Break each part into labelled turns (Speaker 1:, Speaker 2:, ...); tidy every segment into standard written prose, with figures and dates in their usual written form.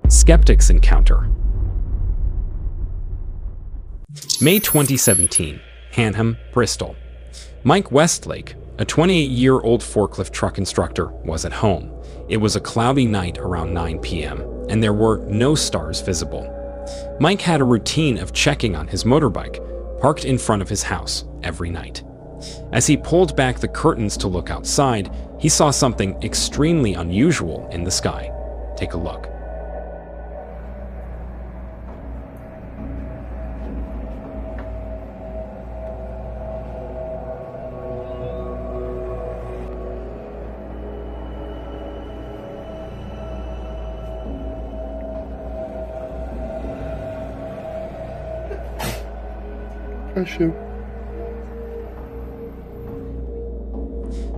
Speaker 1: Skeptics encounter. May 2017, Hanham, Bristol. Mike Westlake, a 28-year-old forklift truck instructor, was at home. It was a cloudy night around 9 p.m., and there were no stars visible. Mike had a routine of checking on his motorbike, parked in front of his house, every night. As he pulled back the curtains to look outside, he saw something extremely unusual in the sky. Take a look.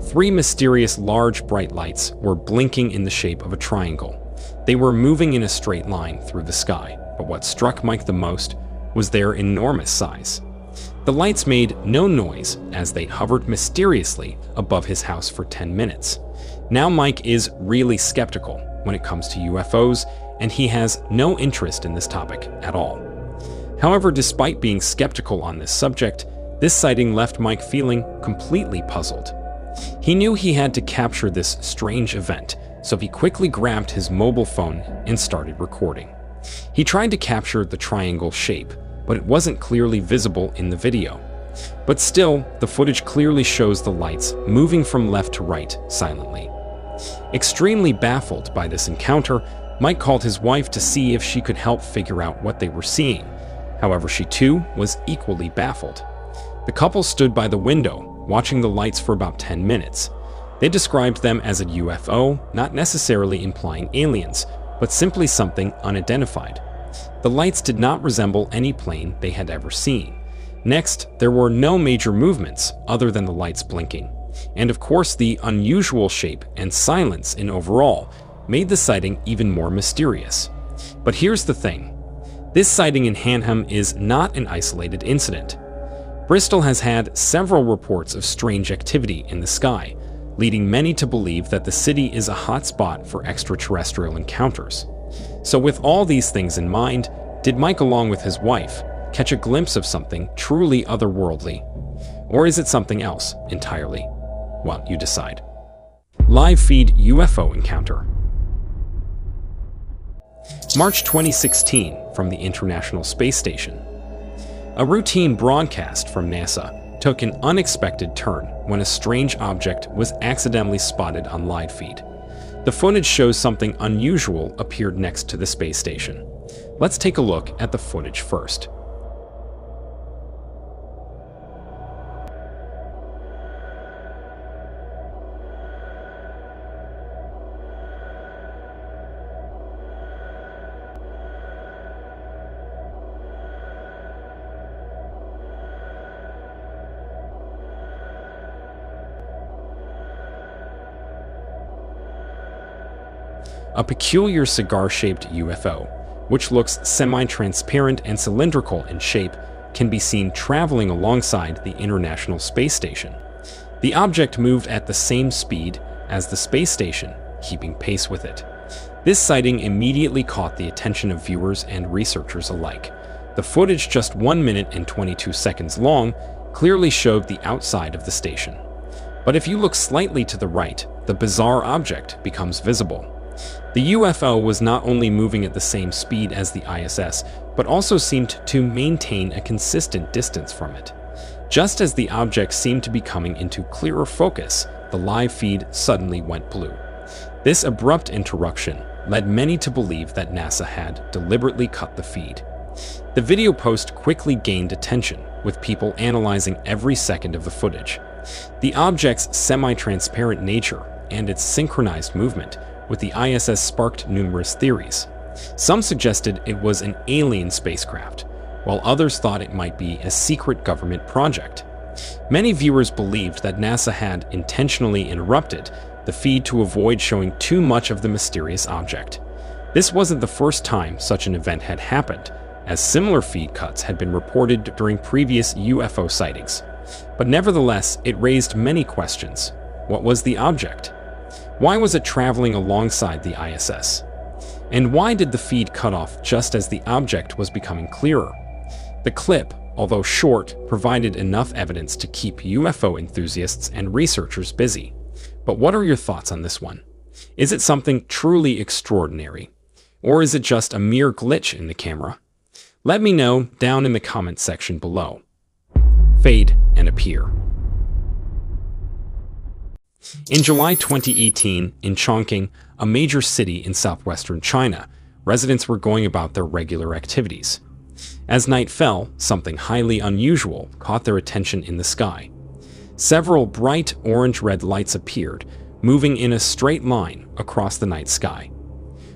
Speaker 1: Three mysterious large bright lights were blinking in the shape of a triangle. They were moving in a straight line through the sky, but what struck Mike the most was their enormous size. The lights made no noise as they hovered mysteriously above his house for 10 minutes. Now Mike is really skeptical when it comes to UFOs, and he has no interest in this topic at all. However, despite being skeptical on this subject, this sighting left Mike feeling completely puzzled. He knew he had to capture this strange event, so he quickly grabbed his mobile phone and started recording. He tried to capture the triangle shape, but it wasn't clearly visible in the video. But still, the footage clearly shows the lights moving from left to right silently. Extremely baffled by this encounter, Mike called his wife to see if she could help figure out what they were seeing. However, she too was equally baffled. The couple stood by the window, watching the lights for about 10 minutes. They described them as a UFO, not necessarily implying aliens, but simply something unidentified. The lights did not resemble any plane they had ever seen. Next, there were no major movements other than the lights blinking. And of course, the unusual shape and silence in overall made the sighting even more mysterious. But here's the thing. This sighting in Hanham is not an isolated incident. Bristol has had several reports of strange activity in the sky, leading many to believe that the city is a hotspot for extraterrestrial encounters. So with all these things in mind, did Mike, along with his wife, catch a glimpse of something truly otherworldly? Or is it something else entirely? Well, you decide. Live feed UFO encounter. March 2016, from the International Space Station. A routine broadcast from NASA took an unexpected turn when a strange object was accidentally spotted on live feed. The footage shows something unusual appeared next to the space station. Let's take a look at the footage first. A peculiar cigar-shaped UFO, which looks semi-transparent and cylindrical in shape, can be seen traveling alongside the International Space Station. The object moved at the same speed as the space station, keeping pace with it. This sighting immediately caught the attention of viewers and researchers alike. The footage, just 1 minute and 22 seconds long, clearly showed the outside of the station. But if you look slightly to the right, the bizarre object becomes visible. The UFO was not only moving at the same speed as the ISS, but also seemed to maintain a consistent distance from it. Just as the object seemed to be coming into clearer focus, the live feed suddenly went blue. This abrupt interruption led many to believe that NASA had deliberately cut the feed. The video post quickly gained attention, with people analyzing every second of the footage. The object's semi-transparent nature and its synchronized movement with the ISS sparked numerous theories. Some suggested it was an alien spacecraft, while others thought it might be a secret government project. Many viewers believed that NASA had intentionally interrupted the feed to avoid showing too much of the mysterious object. This wasn't the first time such an event had happened, as similar feed cuts had been reported during previous UFO sightings. But nevertheless, it raised many questions. What was the object? Why was it traveling alongside the ISS? And why did the feed cut off just as the object was becoming clearer? The clip, although short, provided enough evidence to keep UFO enthusiasts and researchers busy. But what are your thoughts on this one? Is it something truly extraordinary? Or is it just a mere glitch in the camera? Let me know down in the comment section below. Fade and appear. In July 2018, in Chongqing, a major city in southwestern China, residents were going about their regular activities. As night fell, something highly unusual caught their attention in the sky. Several bright orange-red lights appeared, moving in a straight line across the night sky.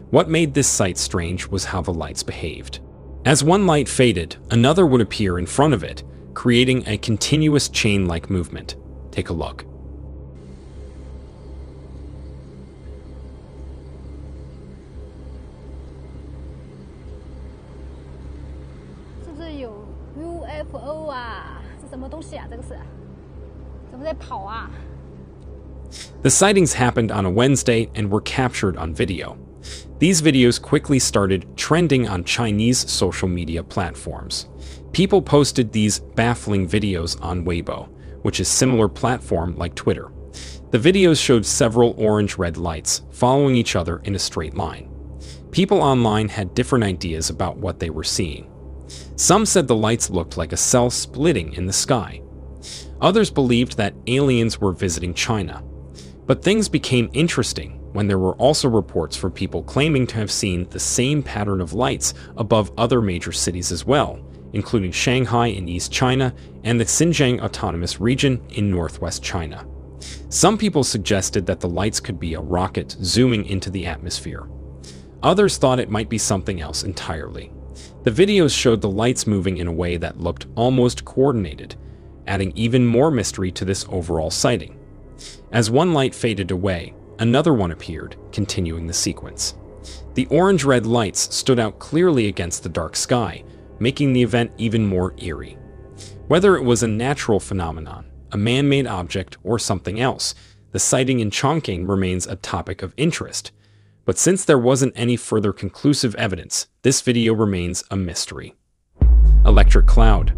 Speaker 1: What made this sight strange was how the lights behaved. As one light faded, another would appear in front of it, creating a continuous chain-like movement. Take a look.
Speaker 2: UFO 啊，是什么东西啊？这个是怎么在跑啊？
Speaker 1: The sightings happened on a Wednesday and were captured on video. These videos quickly started trending on Chinese social media platforms. People posted these baffling videos on Weibo, which is a similar platform like Twitter. The videos showed several orange-red lights following each other in a straight line. People online had different ideas about what they were seeing. Some said the lights looked like a cell splitting in the sky. Others believed that aliens were visiting China. But things became interesting when there were also reports from people claiming to have seen the same pattern of lights above other major cities as well, including Shanghai in East China and the Xinjiang Autonomous Region in northwest China. Some people suggested that the lights could be a rocket zooming into the atmosphere. Others thought it might be something else entirely. The videos showed the lights moving in a way that looked almost coordinated, adding even more mystery to this overall sighting. As one light faded away, another one appeared, continuing the sequence. The orange-red lights stood out clearly against the dark sky, making the event even more eerie. Whether it was a natural phenomenon, a man-made object, or something else, the sighting in Chongqing remains a topic of interest. But since there wasn't any further conclusive evidence, this video remains a mystery. Electric cloud.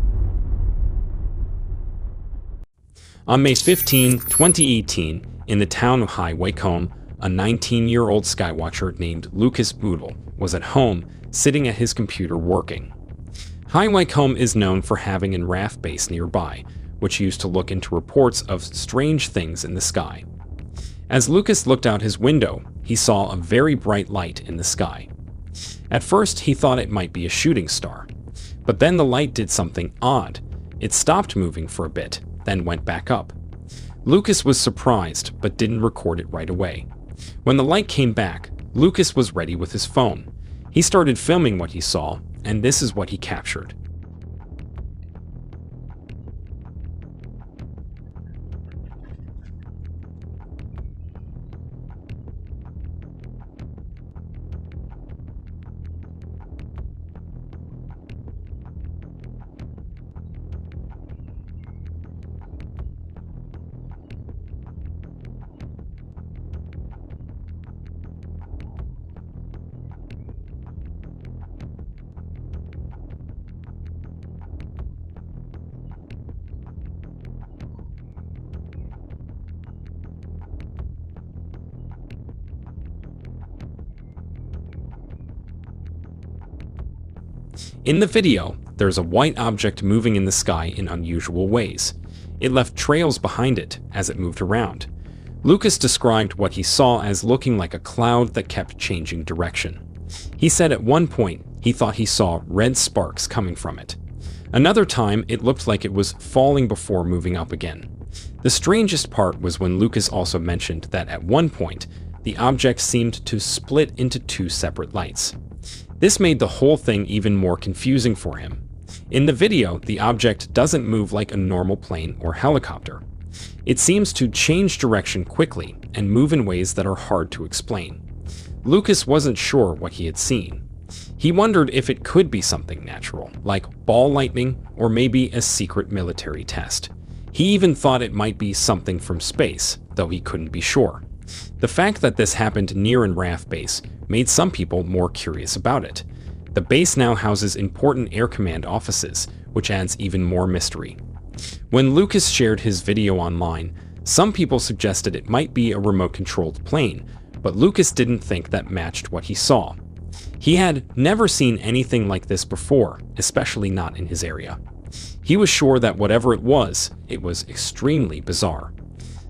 Speaker 1: On May 15, 2018, in the town of Hai Weikom, a 19-year-old skywatcher named Lucas Boodle was at home, sitting at his computer working. Hai Weikom is known for having a RAF base nearby, which used to look into reports of strange things in the sky. As Lucas looked out his window, he saw a very bright light in the sky. At first, he thought it might be a shooting star. But then the light did something odd. It stopped moving for a bit, then went back up. Lucas was surprised, but didn't record it right away. When the light came back, Lucas was ready with his phone. He started filming what he saw, and this is what he captured. In the video, there's a white object moving in the sky in unusual ways. It left trails behind it as it moved around. Lucas described what he saw as looking like a cloud that kept changing direction. He said at one point he thought he saw red sparks coming from it. Another time, it looked like it was falling before moving up again. The strangest part was when Lucas also mentioned that at one point, the object seemed to split into two separate lights. This made the whole thing even more confusing for him. In the video, the object doesn't move like a normal plane or helicopter. It seems to change direction quickly and move in ways that are hard to explain. Lucas wasn't sure what he had seen. He wondered if it could be something natural, like ball lightning or maybe a secret military test. He even thought it might be something from space, though he couldn't be sure. The fact that this happened near an RAF base made some people more curious about it. The base now houses important Air Command offices, which adds even more mystery. When Lucas shared his video online, some people suggested it might be a remote-controlled plane, but Lucas didn't think that matched what he saw. He had never seen anything like this before, especially not in his area. He was sure that whatever it was extremely bizarre.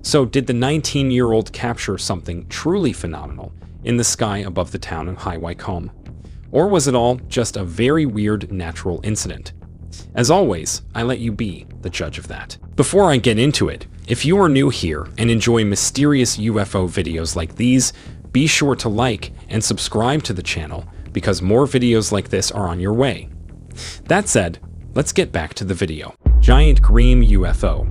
Speaker 1: So did the 19-year-old capture something truly phenomenal in the sky above the town of High Wycombe? Or was it all just a very weird natural incident? As always, I let you be the judge of that. Before I get into it, if you are new here and enjoy mysterious UFO videos like these, be sure to like and subscribe to the channel because more videos like this are on your way. That said, let's get back to the video. Giant green UFO.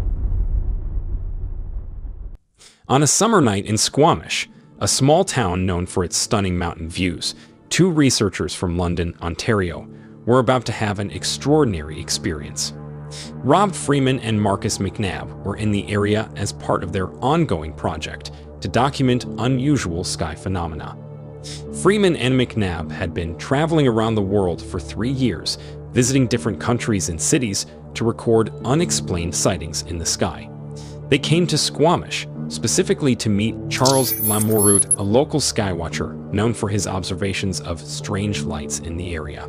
Speaker 1: On a summer night in Squamish, a small town known for its stunning mountain views, two researchers from London, Ontario, were about to have an extraordinary experience. Rob Freeman and Marcus McNabb were in the area as part of their ongoing project to document unusual sky phenomena. Freeman and McNabb had been traveling around the world for 3 years, visiting different countries and cities to record unexplained sightings in the sky. They came to Squamish, specifically to meet Charles Lamoureux, a local skywatcher known for his observations of strange lights in the area.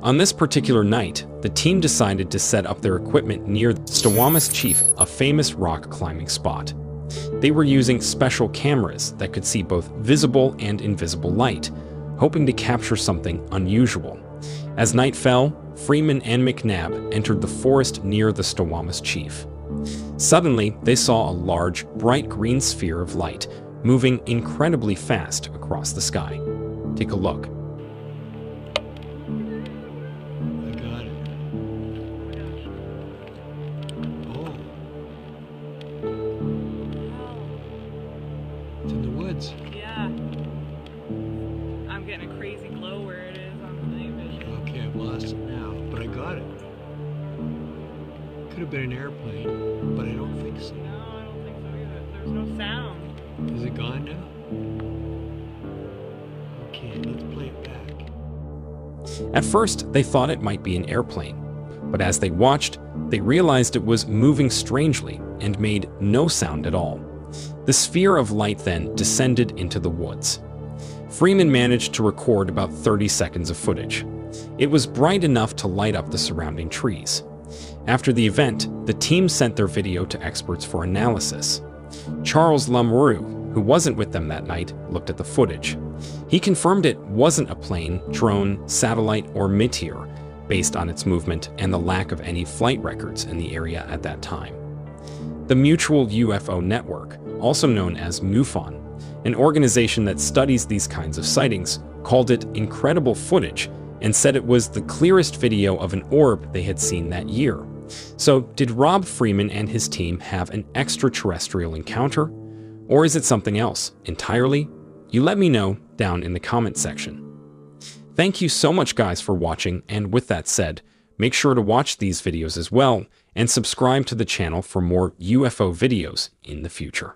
Speaker 1: On this particular night, the team decided to set up their equipment near Snoqualmie Chief, a famous rock climbing spot. They were using special cameras that could see both visible and invisible light, hoping to capture something unusual. As night fell, Freeman and McNabb entered the forest near the Snoqualmie Chief. Suddenly, they saw a large, bright green sphere of light moving incredibly fast across the sky. Take a look.
Speaker 3: I got it. Oh. It's in the woods.
Speaker 4: Yeah. I'm getting a crazy glow where it is on the night vision.
Speaker 3: Okay, I've lost it now, but I got it. Could have been an airplane, but I don't think so.
Speaker 4: No, I don't think so either. There's no sound.
Speaker 3: Is it gone now? Okay, let's play it back.
Speaker 1: At first, they thought it might be an airplane, but as they watched, they realized it was moving strangely and made no sound at all. The sphere of light then descended into the woods. Freeman managed to record about 30 seconds of footage. It was bright enough to light up the surrounding trees. After the event, the team sent their video to experts for analysis. Charles Lamoureux, who wasn't with them that night, looked at the footage. He confirmed it wasn't a plane, drone, satellite, or meteor, based on its movement and the lack of any flight records in the area at that time. The Mutual UFO Network, also known as MUFON, an organization that studies these kinds of sightings, called it incredible footage and said it was the clearest video of an orb they had seen that year. So, did Rob Freeman and his team have an extraterrestrial encounter? Or is it something else entirely? You let me know down in the comment section. Thank you so much guys for watching, and with that said, make sure to watch these videos as well and subscribe to the channel for more UFO videos in the future.